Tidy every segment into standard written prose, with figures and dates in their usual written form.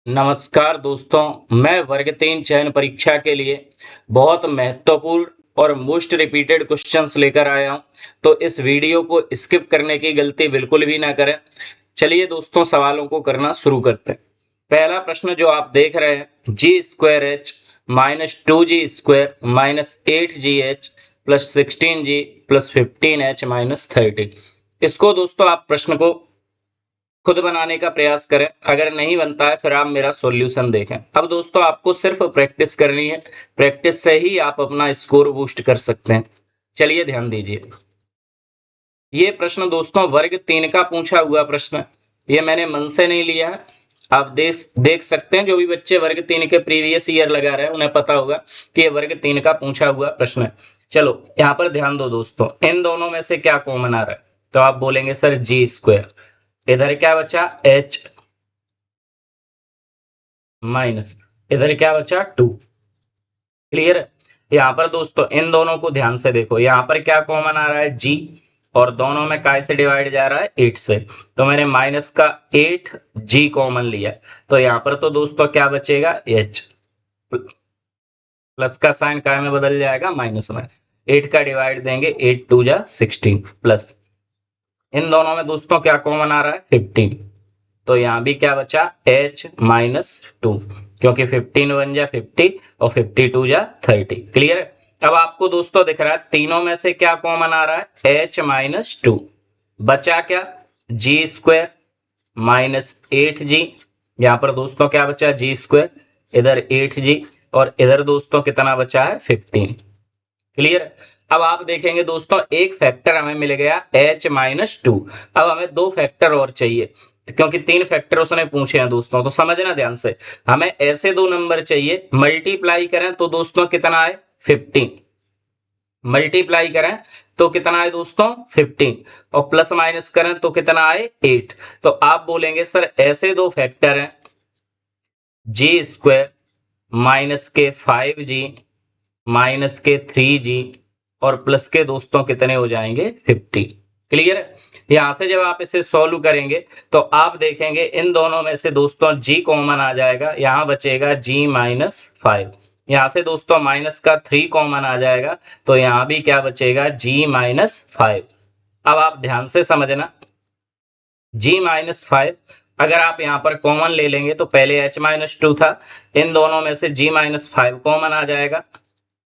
नमस्कार दोस्तों, मैं वर्ग 3 चयन परीक्षा के लिए बहुत महत्वपूर्ण और मोस्ट रिपीटेड क्वेश्चंस लेकर आया हूं। तो इस वीडियो को स्किप करने की गलती बिल्कुल भी ना करें। चलिए दोस्तों, सवालों को करना शुरू करते हैं। पहला प्रश्न जो आप देख रहे हैं, G square H minus 2g² minus 8gh plus 16g plus 15h minus 30। इसको दोस्तों आप प्रश्न को खुद बनाने का प्रयास करें। अगर नहीं बनता है फिर आप मेरा सॉल्यूशन देखें। अब दोस्तों आपको सिर्फ प्रैक्टिस करनी है, प्रैक्टिस से ही आप अपना स्कोर बूस्ट कर सकते हैं। चलिए ध्यान दीजिए, ये प्रश्न दोस्तों वर्ग 3 का पूछा हुआ प्रश्न है। ये मैंने मन से नहीं लिया है। आप देख सकते हैं, जो भी बच्चे वर्ग 3 के प्रीवियस ईयर लगा रहे हैं उन्हें पता होगा कि ये वर्ग 3 का पूछा हुआ प्रश्न है। चलो यहाँ पर ध्यान दो दोस्तों, इन दोनों में से क्या कॉमन आ रहा है? तो आप बोलेंगे सर जी स्क्वायर, इधर क्या बचा h माइनस इधर क्या बचा 2। क्लियर है? यहाँ पर दोस्तों इन दोनों को ध्यान से देखो, यहाँ पर क्या कॉमन आ रहा है g, और दोनों में काय से डिवाइड जा रहा है 8 से। तो मैंने माइनस का 8g कॉमन लिया, तो यहाँ पर तो दोस्तों क्या बचेगा h, प्लस का साइन काय में बदल जाएगा माइनस में। 8 का डिवाइड देंगे, 8 2 जा 16 प्लस इन दोनों में दोस्तों क्या कॉमन आ रहा है 15। तो यहाँ भी क्या बचा h माइनस 2, क्योंकि 15 1 जा 50 और 52 जा 30। क्लियर है? अब आपको दोस्तों दिख रहा है तीनों में से क्या कॉमन आ रहा है h माइनस 2। बचा क्या जी स्क्वायर माइनस 8g। यहाँ पर दोस्तों क्या बचा जी स्क्वायर, इधर 8g और इधर दोस्तों कितना बचा है 15। क्लियर? अब आप देखेंगे दोस्तों एक फैक्टर हमें मिल गया h माइनस 2। अब हमें दो फैक्टर और चाहिए, क्योंकि 3 फैक्टर उसने पूछे हैं दोस्तों। तो समझना ध्यान से, हमें ऐसे दो नंबर चाहिए, मल्टीप्लाई करें तो दोस्तों कितना आए 15, मल्टीप्लाई करें तो कितना आए दोस्तों 15, और प्लस माइनस करें तो कितना आए 8। तो आप बोलेंगे सर ऐसे दो फैक्टर हैं जी स्क्वायर माइनस के 5g माइनस के 3g और प्लस के दोस्तों कितने हो जाएंगे 50। क्लियर है? यहां से जब आप इसे सॉल्व करेंगे तो आप देखेंगे इन दोनों में से दोस्तों g कॉमन आ जाएगा, यहां बचेगा g माइनस 5। यहां से दोस्तों माइनस का 3 कॉमन आ जाएगा, तो यहां भी क्या बचेगा g माइनस 5। अब आप ध्यान से समझना, g माइनस 5 अगर आप यहां पर कॉमन ले लेंगे तो पहले h माइनस 2 था, इन दोनों में से g माइनस 5 कॉमन आ जाएगा,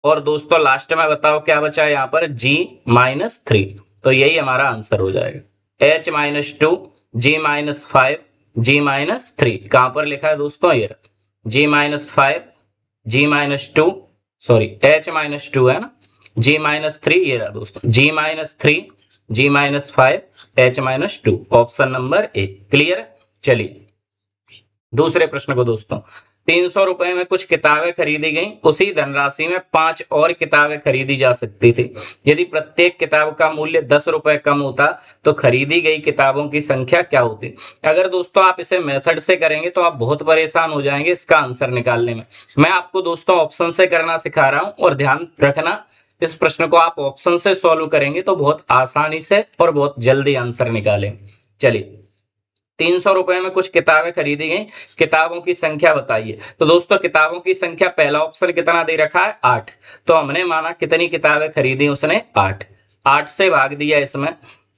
और दोस्तों लास्ट में बताओ क्या बचा है यहाँ पर g माइनस 3। तो यही हमारा आंसर हो जाएगा h minus 2 g minus 5 g minus 3। कहां पर लिखा है दोस्तों? ये g minus 5 g minus 2, sorry h minus 2 है ना, g माइनस 3 ये रहा दोस्तों, g minus 3 g minus 5 h minus 2, option number A. Clear? चलिए दूसरे प्रश्न को दोस्तों, 300 रुपए में कुछ किताबें खरीदी गई, उसी धनराशि में 5 और किताबें खरीदी जा सकती थी। यदि प्रत्येक किताब का मूल्य 10 रुपए कम होता तो खरीदी गई किताबों की संख्या क्या होती? अगर दोस्तों आप इसे मेथड से करेंगे तो आप बहुत परेशान हो जाएंगे इसका आंसर निकालने में। मैं आपको दोस्तों ऑप्शन से करना सिखा रहा हूं, और ध्यान रखना इस प्रश्न को आप ऑप्शन से सॉल्व करेंगे तो बहुत आसानी से और बहुत जल्दी आंसर निकालेंगे। चलिए 300 रुपए में कुछ किताबें खरीदी गई, किताबों की संख्या बताइए। तो दोस्तों किताबों की संख्या पहला ऑप्शन कितना दे रखा है 8, तो हमने माना कितनी किताबें खरीदी उसने 8, 8 से भाग दिया इसमें,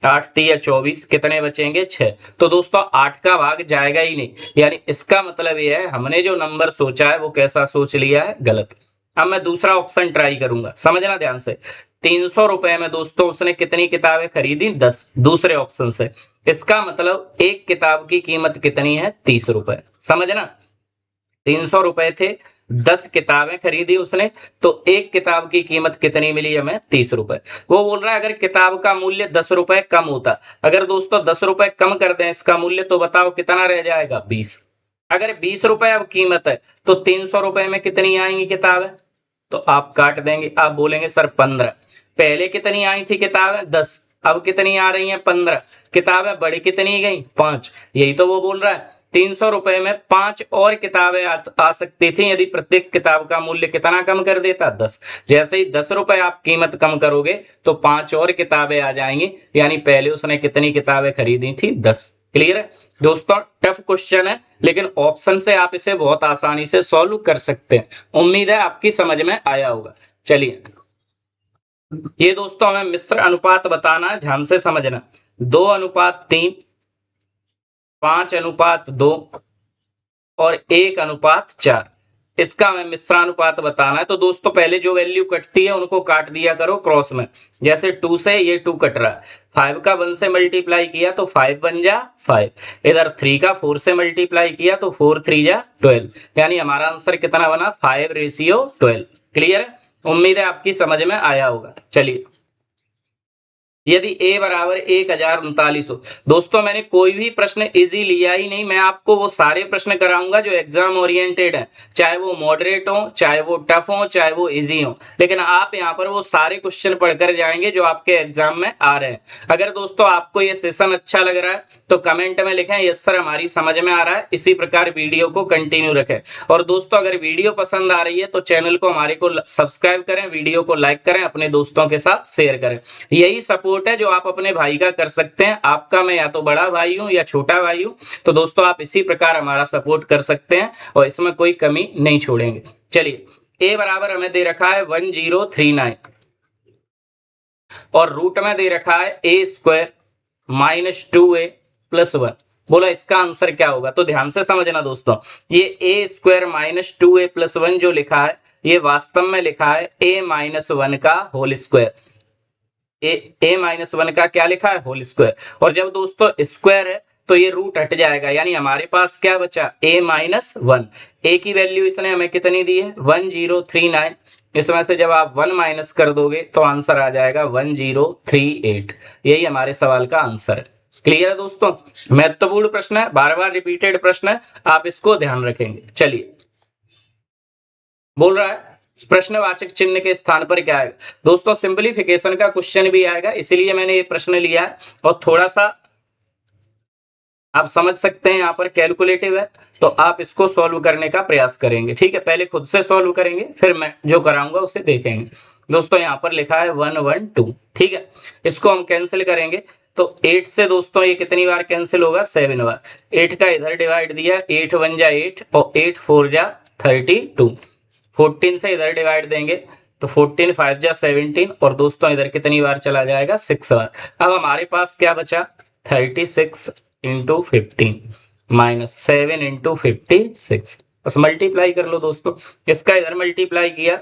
8 3 24, कितने बचेंगे 6। तो दोस्तों 8 का भाग जाएगा ही नहीं, यानी इसका मतलब यह है हमने जो नंबर सोचा है वो कैसा सोच लिया है, गलत। अब मैं दूसरा ऑप्शन ट्राई करूंगा, समझना ध्यान से। 300 रुपए में दोस्तों उसने कितनी किताबें खरीदी 10, दूसरे ऑप्शन से। इसका मतलब एक किताब की कीमत कितनी है 30 रुपए। समझना, 300 रुपए थे, 10 किताबें खरीदी उसने, तो एक किताब की कीमत कितनी मिली हमें 30 रुपए। वो बोल रहा है अगर किताब का मूल्य 10 रुपए कम होता, अगर दोस्तों 10 रुपए कम कर दें इसका मूल्य तो बताओ कितना रह जाएगा 20। अगर 20 रुपए अब कीमत है तो 300 रुपए में कितनी आएंगी किताबें? तो आप काट देंगे, आप बोलेंगे सर 15। पहले कितनी आई थी किताबें 10, अब कितनी आ रही हैं 15। किताबें बढ़ी कितनी गई 5। यही तो वो बोल रहा है 300 रुपए में 5 और किताबें आ सकती थी यदि प्रत्येक किताब का मूल्य कितना कम कर देता 10। जैसे ही 10 रुपए आप कीमत कम करोगे तो 5 और किताबें आ जाएंगी, यानी पहले उसने कितनी किताबें खरीदी थी 10। क्लियर है दोस्तों, टफ क्वेश्चन है लेकिन ऑप्शन से आप इसे बहुत आसानी से सॉल्व कर सकते हैं। उम्मीद है आपकी समझ में आया होगा। चलिए, ये दोस्तों हमें मिश्र अनुपात बताना है, ध्यान से समझना। 2:3, 5:2 और 1:4, इसका हमें मिश्रानुपात बताना है। तो दोस्तों पहले जो वैल्यू कटती है उनको काट दिया करो क्रॉस में। जैसे 2 से ये 2 कट रहा है, 5 का 1 से मल्टीप्लाई किया तो 5 बन जा 5, इधर 3 का 4 से मल्टीप्लाई किया तो 4 3 जा 12, यानी हमारा आंसर कितना बना 5:12। क्लियर है, उम्मीद है आपकी समझ में आया होगा। चलिए, यदि a बराबर 1039 हो, दोस्तों मैंने कोई भी प्रश्न इजी लिया ही नहीं, मैं आपको वो सारे प्रश्न कराऊंगा जो एग्जाम ओरिएंटेड है, चाहे वो मॉडरेट हो, चाहे वो टफ हो, चाहे वो इजी हो, लेकिन आप यहाँ पर वो सारे क्वेश्चन पढ़कर जाएंगे जो आपके एग्जाम में आ रहे हैं। अगर दोस्तों आपको ये सेशन अच्छा लग रहा है तो कमेंट में लिखें यस सर हमारी समझ में आ रहा है, इसी प्रकार वीडियो को कंटिन्यू रखें। और दोस्तों अगर वीडियो पसंद आ रही है तो चैनल को हमारे को सब्सक्राइब करें, वीडियो को लाइक करें, अपने दोस्तों के साथ शेयर करें। यही सपोर्ट है जो आप अपने भाई का कर सकते हैं। आपका मैं या तो बड़ा भाई हूं या छोटा भाई हूं, तो दोस्तों आप इसी प्रकार हमारा सपोर्ट कर सकते हैं और इसमें कोई कमी नहीं छोड़ेंगे। चलिए, a बराबर हमें दे रखा है 1039 और रूट में दे रखा है a² -2a + 1। बोला इसका आंसर क्या होगा, तो ध्यान से समझना दोस्तों, ये a² -2a + 1 जो लिखा है ये वास्तव में लिखा है a-1 का होल स्क्वायर। a-1 का क्या लिखा है, होल स्क्वायर। और जब दोस्तों स्क्वायर है तो ये रूट हट जाएगा, यानी हमारे पास क्या बचा a-1। a की वैल्यू इसने हमें कितनी दी है 1039, इसमें से जब आप 1 माइनस कर दोगे तो आंसर आ जाएगा 1038। यही हमारे सवाल का आंसर है। क्लियर है दोस्तों, महत्वपूर्ण प्रश्न है, बार बार रिपीटेड प्रश्न है, आप इसको ध्यान रखेंगे। चलिए, बोल रहा है प्रश्नवाचक चिन्ह के स्थान पर क्या आएगा। दोस्तों सिंपलीफिकेशन का क्वेश्चन भी आएगा, इसीलिए मैंने ये प्रश्न लिया है और थोड़ा सा आप समझ सकते हैं यहाँ पर कैलकुलेटिव है, तो आप इसको सॉल्व करने का प्रयास करेंगे। ठीक है, पहले खुद से सॉल्व करेंगे फिर मैं जो कराऊंगा उसे देखेंगे। दोस्तों यहाँ पर लिखा है 112, ठीक है, इसको हम कैंसिल करेंगे तो 8 से दोस्तों ये कितनी बार कैंसिल होगा 7 बार। 8 का इधर डिवाइड दिया, 8 1 जा 8 और 8 4 जा 32। 14 से इधर डिवाइड देंगे तो 14 5 जा 17 और दोस्तों इधर कितनी बार चला जाएगा 6 बार। अब हमारे पास क्या बचा 36 इंटू 15 -7 इंटू 56, बस मल्टीप्लाई कर लो दोस्तों। इसका इधर मल्टीप्लाई किया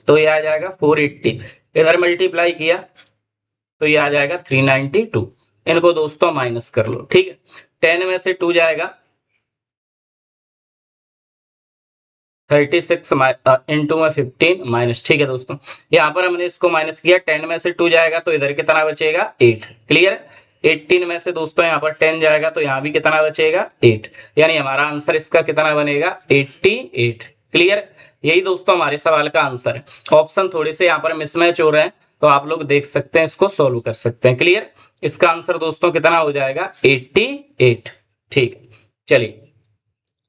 तो ये आ जाएगा 480, इधर मल्टीप्लाई किया तो ये आ जाएगा 392। इनको दोस्तों माइनस कर लो, ठीक है, 10 में से 2 जाएगा 36 इंटू में 15 माइनस, ठीक है दोस्तों, यहाँ पर हमने इसको माइनस किया, 10 में से 2 जाएगा तो इधर कितना बचेगा 8। क्लियर है, 18 में से दोस्तों यहाँ पर 10 जाएगा तो यहाँ भी कितना बचेगा 8, यानी हमारा आंसर इसका कितना बनेगा 88। क्लियर, यही दोस्तों हमारे सवाल का आंसर है। ऑप्शन थोड़े से यहाँ पर मिसमैच हो रहे हैं तो आप लोग देख सकते हैं, इसको सोल्व कर सकते हैं। क्लियर, इसका आंसर दोस्तों कितना हो जाएगा 88। ठीक, चलिए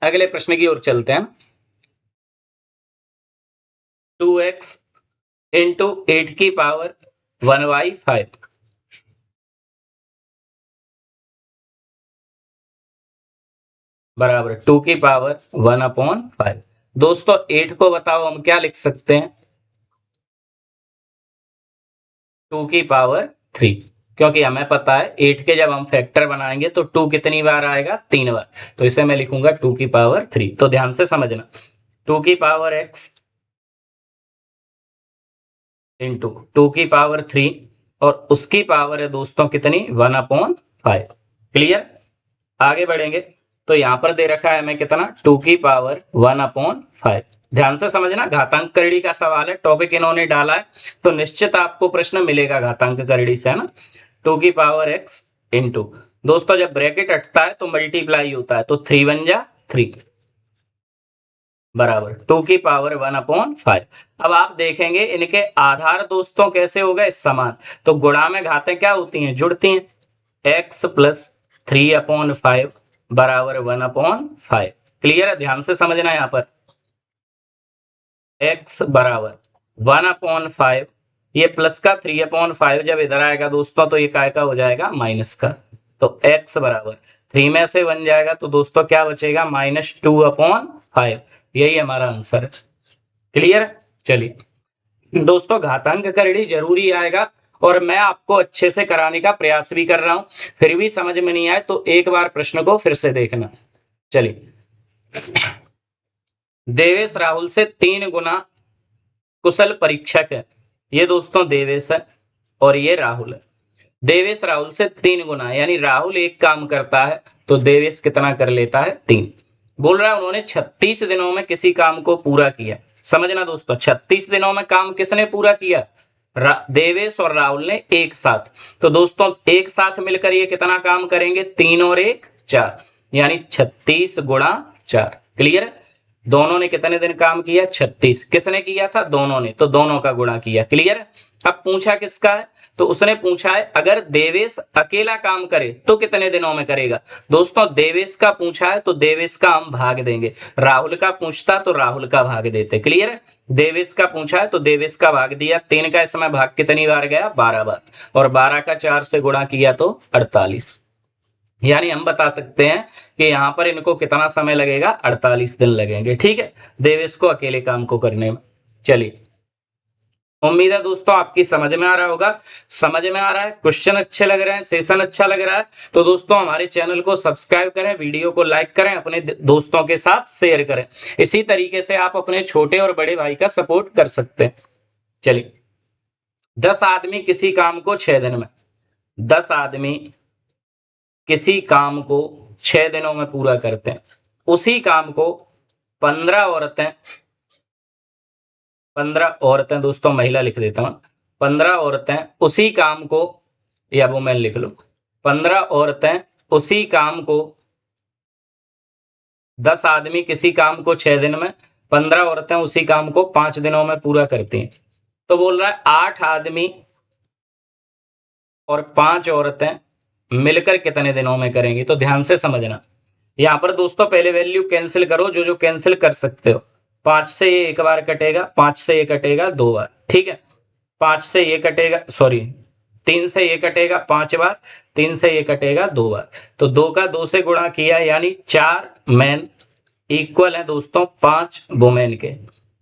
अगले प्रश्न की ओर चलते हैं। 2x इंटू 8 की पावर 1/5 बराबर 2 की पावर 1/5। दोस्तों 8 को बताओ हम क्या लिख सकते हैं 2 की पावर 3, क्योंकि हमें पता है 8 के जब हम फैक्टर बनाएंगे तो 2 कितनी बार आएगा 3 बार, तो इसे मैं लिखूंगा 2 की पावर 3। तो ध्यान से समझना 2 की पावर x इंटू 2 की पावर 3 और उसकी पावर है दोस्तों कितनी 1/5। क्लियर, आगे बढ़ेंगे तो यहां पर दे रखा है हमें कितना 2 की पावर 1/5। ध्यान से समझना, घातांक करड़ी का सवाल है, टॉपिक इन्होंने डाला है तो निश्चित आपको प्रश्न मिलेगा घातांक करड़ी से, है ना। 2 की पावर x इंटू, दोस्तों जब ब्रैकेट हटता है तो मल्टीप्लाई होता है तो 3 1 जा 3 बराबर 2 की पावर 1/5। अब आप देखेंगे इनके आधार दोस्तों कैसे हो गए समान, तो गुणा में घातें क्या होती हैं जुड़ती हैं, x प्लस 3/5 बराबर 1/5। क्लियर है, ध्यान से समझना यहाँ पर x बराबर 1/5, ये प्लस का 3/5 जब इधर आएगा दोस्तों तो ये काय का हो जाएगा माइनस का। तो x बराबर 3 में से बन जाएगा, तो दोस्तों क्या बचेगा, -2/5। यही हमारा आंसर है। क्लियर। चलिए दोस्तों, घातांक करणी जरूरी आएगा और मैं आपको अच्छे से कराने का प्रयास भी कर रहा हूं, फिर भी समझ में नहीं आए तो एक बार प्रश्न को फिर से देखना। चलिए, देवेश राहुल से 3 गुना कुशल परीक्षक है। ये दोस्तों देवेश है और ये राहुल है। देवेश राहुल से 3 गुना, यानी राहुल एक काम करता है तो देवेश कितना कर लेता है, 3। बोल रहा है उन्होंने 36 दिनों में किसी काम को पूरा किया। समझना दोस्तों, 36 दिनों में काम किसने पूरा किया, देवेश और राहुल ने एक साथ। तो दोस्तों एक साथ मिलकर ये कितना काम करेंगे, 3 और 1 4, यानी 36 गुणा 4। क्लियर। दोनों ने कितने दिन काम किया, 36। किसने किया था, दोनों ने, तो दोनों का गुणा किया। क्लियर। अब पूछा किसका है, तो उसने पूछा है अगर देवेश अकेला काम करे तो कितने दिनों में करेगा। दोस्तों देवेश का पूछा है तो देवेश का हम भाग देंगे, राहुल का पूछता तो राहुल का भाग देते। क्लियर। देवेश का पूछा है तो देवेश का भाग दिया, 3 का इसमें भाग कितनी बार गया, 12 बार, और 12 का 4 से गुणा किया तो 48। यानी हम बता सकते हैं कि यहां पर इनको कितना समय लगेगा, 48 दिन लगेंगे। ठीक है, देवेश को अकेले काम को करने में। चलिए, उम्मीद है दोस्तों आपकी समझ में आ रहा होगा। समझ में आ रहा है, क्वेश्चन अच्छे लग रहे हैं, सेशन अच्छा लग रहा है, तो दोस्तों हमारे चैनल को सब्सक्राइब करें, वीडियो को लाइक करें, अपने दोस्तों के साथ शेयर करें। इसी तरीके से आप अपने छोटे और बड़े भाई का सपोर्ट कर सकते हैं। चलिए, 10 आदमी किसी काम को 6 दिन में, 10 आदमी किसी काम को 6 दिनों में पूरा करते हैं। उसी काम को 15 औरतें, 15 औरतें दोस्तों महिला लिख देता हूं, 15 औरतें उसी काम को, या वो मैं लिख लो, 15 औरतें उसी काम को, 10 आदमी किसी काम को 6 दिन में, 15 औरतें उसी काम को 5 दिनों में पूरा करती हैं। तो बोल रहा है 8 आदमी और 5 औरतें मिलकर कितने दिनों में करेंगी। तो ध्यान से समझना, यहां पर दोस्तों पहले वैल्यू कैंसिल करो, जो जो कैंसिल कर सकते हो। 5 से ये एक बार कटेगा, 5 से ये कटेगा 2 बार। ठीक है, 5 से ये कटेगा, सॉरी 3 से ये कटेगा 5 बार, 3 से ये कटेगा 2 बार, तो 2 का 2 से गुणा किया, यानी 4 मैन इक्वल है दोस्तों 5 वुमेन के।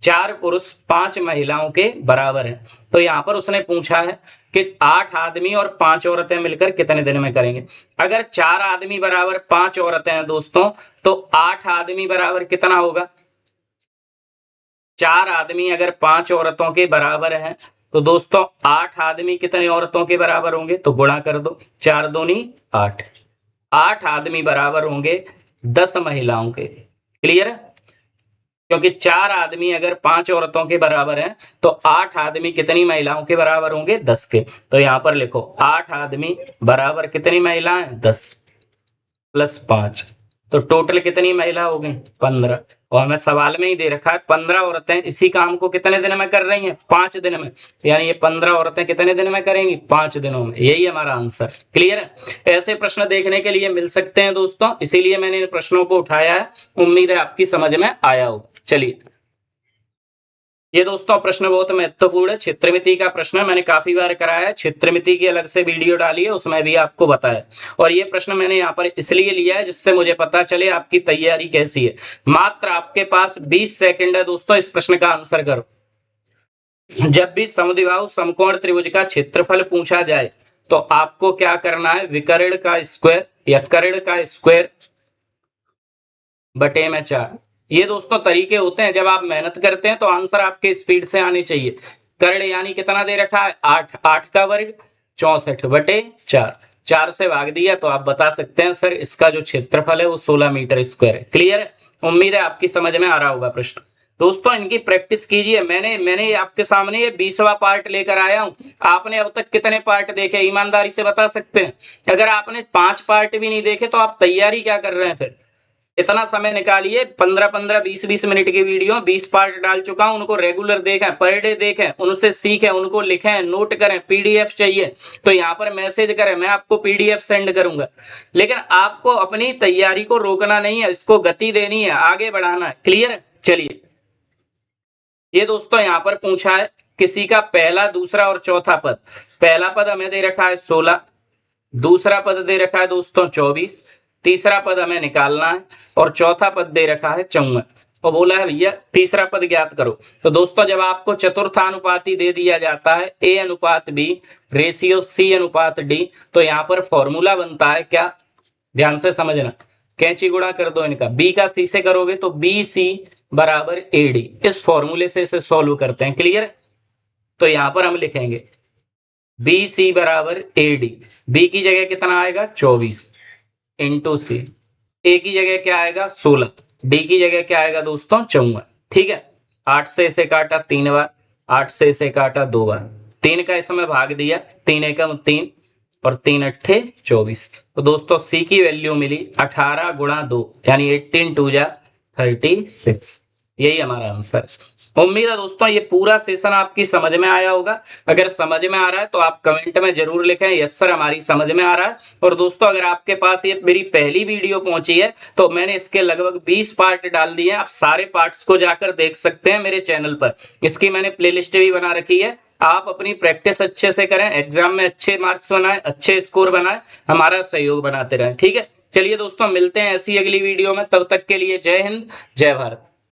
4 पुरुष 5 महिलाओं के बराबर है। तो यहां पर उसने पूछा है कि 8 आदमी और 5 औरतें मिलकर कितने दिन में करेंगे। अगर 4 आदमी बराबर 5 औरतें हैं दोस्तों, तो 8 आदमी बराबर कितना होगा, 4 आदमी अगर 5 औरतों के बराबर हैं तो दोस्तों 8 आदमी कितने औरतों के बराबर होंगे, तो गुणा कर दो, 4 दूनी 8, 8 आदमी बराबर होंगे 10 महिलाओं के। क्लियर है, क्योंकि 4 आदमी अगर 5 औरतों के बराबर हैं तो 8 आदमी कितनी महिलाओं के बराबर होंगे, 10 के। तो यहां पर लिखो 8 आदमी बराबर कितनी महिलाएं, 10 प्लस 5, तो टोटल कितनी महिला हो गई, 15। और हमें सवाल में ही दे रखा है 15 औरतें इसी काम को कितने दिन में कर रही हैं, 5 दिन में, यानी ये 15 औरतें कितने दिन में करेंगी, 5 दिनों में। यही हमारा आंसर। क्लियर है। ऐसे प्रश्न देखने के लिए मिल सकते हैं दोस्तों, इसीलिए मैंने इन प्रश्नों को उठाया है। उम्मीद है आपकी समझ में आया होगा। चलिए, ये दोस्तों प्रश्न बहुत महत्वपूर्ण है, क्षेत्रमिति का प्रश्न है, मैंने काफी बार कराया है, क्षेत्रमिति की अलग से वीडियो डाली है, उसमें भी आपको बताया। और ये प्रश्न मैंने यहाँ पर इसलिए लिया है जिससे मुझे पता चले आपकी तैयारी कैसी है। मात्र आपके पास 20 सेकंड है दोस्तों, इस प्रश्न का आंसर करो। जब भी समद्विबाहु समकोण त्रिभुज का क्षेत्रफल पूछा जाए तो आपको क्या करना है, विकर्ण का स्क्वायर या कर्ण का स्क्वायर बटे में 4। ये दोस्तों तरीके होते हैं, जब आप मेहनत करते हैं तो आंसर आपके स्पीड से आने चाहिए। कर्ण यानी कितना दे रखा है, 8, 8 का वर्ग 64 बटे 4, 4 से भाग दिया तो आप बता सकते हैं सर इसका जो क्षेत्रफल है वो 16 मीटर स्क्वायर है। क्लियर है, उम्मीद है आपकी समझ में आ रहा होगा प्रश्न। दोस्तों इनकी प्रैक्टिस कीजिए। मैंने आपके सामने ये 20वां पार्ट लेकर आया हूं। आपने अब तक कितने पार्ट देखे, ईमानदारी से बता सकते हैं। अगर आपने 5 पार्ट भी नहीं देखे तो आप तैयारी क्या कर रहे हैं फिर। इतना समय निकालिए, 15-15, 20-20 मिनट की वीडियो 20 पार्ट डाल चुका हूं, उनको रेगुलर देखें, पर डे देखें, उनसे सीखें, उनको लिखें, नोट करें। पीडीएफ चाहिए तो यहाँ पर मैसेज करें, मैं आपको पीडीएफ सेंड करूंगा। लेकिन आपको अपनी तैयारी को रोकना नहीं है, इसको गति देनी है, आगे बढ़ाना है। क्लियर। चलिए, ये दोस्तों यहाँ पर पूछा है किसी का पहला, दूसरा और चौथा पद। पहला पद हमें दे रखा है 16, दूसरा पद दे रखा है दोस्तों 24, तीसरा पद हमें निकालना है और चौथा पद दे रखा है 54 और बोला है भैया तीसरा पद ज्ञात करो। तो दोस्तों जब आपको चतुर्थानुपाती दे दिया जाता है A अनुपात B रेशियो C अनुपात D, तो यहाँ पर फॉर्मूला बनता है क्या, ध्यान से समझना, कैंची गुणा कर दो इनका, B का C से करोगे तो BC बराबर AD, इस फॉर्मूले से इसे सॉल्व करते हैं। क्लियर? तो यहां पर हम लिखेंगे BC बराबर AD, B की जगह कितना आएगा 24 इंटू C, A की जगह क्या आएगा 16, D की जगह क्या आएगा दोस्तों 54। ठीक है, 8 से इसे काटा 3 बार, 8 से इसे काटा 2 बार, 3 का इसमें भाग दिया, 3 एकम 3 और 3 अट्ठे 24। तो दोस्तों C की वैल्यू मिली 18 गुणा 2 यानी 18 2 जा 36। यही हमारा आंसर है। उम्मीद है दोस्तों ये पूरा सेशन आपकी समझ में आया होगा। अगर समझ में आ रहा है तो आप कमेंट में जरूर लिखें यस सर हमारी समझ में आ रहा है। और दोस्तों अगर आपके पास ये मेरी पहली वीडियो पहुंची है तो मैंने इसके लगभग 20 पार्ट डाल दिए हैं, आप सारे पार्ट्स को जाकर देख सकते हैं मेरे चैनल पर। इसकी मैंने प्लेलिस्ट भी बना रखी है। आप अपनी प्रैक्टिस अच्छे से करें, एग्जाम में अच्छे मार्क्स बनाएं, अच्छे स्कोर बनाएं, हमारा सहयोग बनाते रहें। ठीक है, चलिए दोस्तों मिलते हैं ऐसी अगली वीडियो में, तब तक के लिए जय हिंद जय भारत।